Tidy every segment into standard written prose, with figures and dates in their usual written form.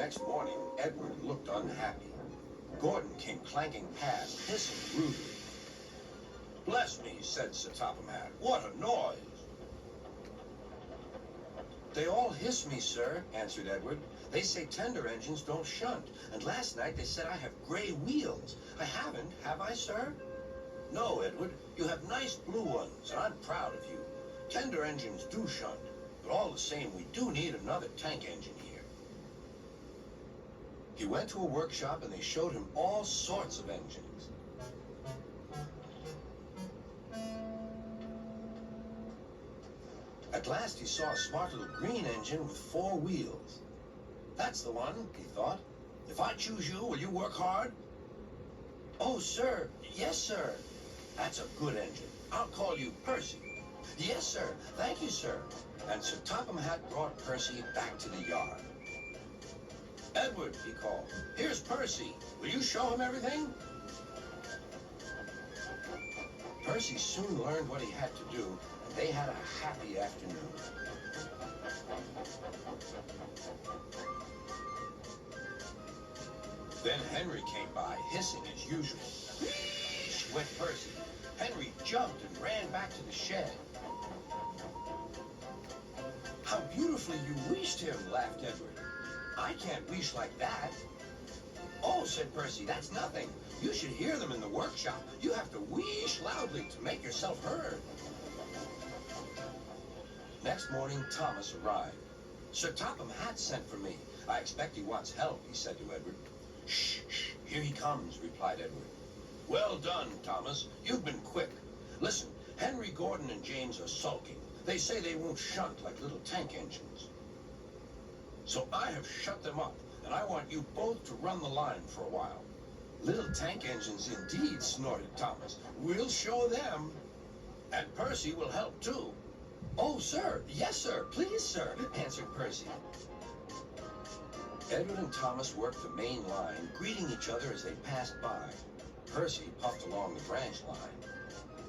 Next morning, Edward looked unhappy. Gordon came clanking past, hissing rudely. "Bless me," said Sir Topham Hatt. "What a noise!" "They all hiss me, sir," answered Edward. "They say tender engines don't shunt, and last night they said I have gray wheels. I haven't, have I, sir?" "No, Edward, you have nice blue ones, and I'm proud of you. Tender engines do shunt, but all the same, we do need another tank engine here." He went to a workshop and they showed him all sorts of engines. At last he saw a smart little green engine with 4 wheels. "That's the one," he thought. "If I choose you, will you work hard?" "Oh, sir. Yes, sir." "That's a good engine. I'll call you Percy." "Yes, sir. Thank you, sir." And Sir Topham Hatt brought Percy back to the yard. "Edward," he called, "here's Percy. Will you show him everything?" Percy soon learned what he had to do, and they had a happy afternoon. Then Henry came by, hissing as usual. "Wheesh!" went Percy. Henry jumped and ran back to the shed. "How beautifully you wheeshed him," laughed Edward. "I can't wheesh like that." "Oh," said Percy, "that's nothing. You should hear them in the workshop. You have to wheesh loudly to make yourself heard." Next morning, Thomas arrived. "Sir Topham Hatt sent for me. I expect he wants help," he said to Edward. "Shh, shh, here he comes," replied Edward. "Well done, Thomas. You've been quick. Listen, Henry, Gordon, and James are sulking. They say they won't shunt like little tank engines. So I have shut them up, and I want you both to run the line for a while." "Little tank engines indeed," snorted Thomas. "We'll show them. And Percy will help too." "Oh, sir. Yes, sir. Please, sir," answered Percy. Edward and Thomas worked the main line, greeting each other as they passed by. Percy puffed along the branch line.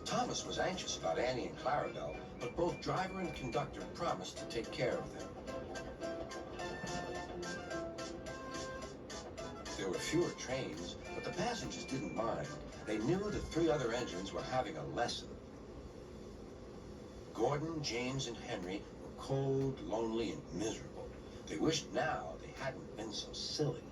Thomas was anxious about Annie and Clarabelle, but both driver and conductor promised to take care of them. There were fewer trains, but the passengers didn't mind. They knew the 3 other engines were having a lesson. Gordon, James, and Henry were cold, lonely, and miserable. They wished now they hadn't been so silly.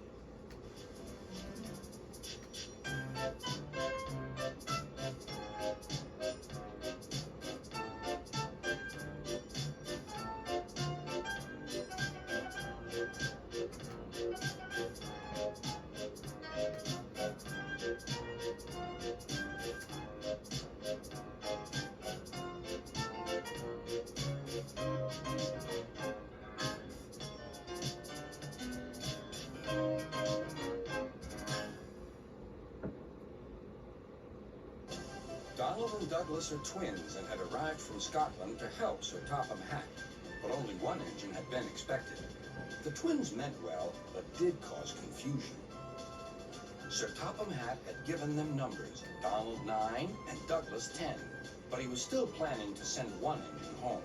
Donald and Douglas are twins and had arrived from Scotland to help Sir Topham Hatt, but only one engine had been expected. The twins meant well, but did cause confusion. Sir Topham Hatt had given them numbers, Donald 9 and Douglas 10, but he was still planning to send one engine home.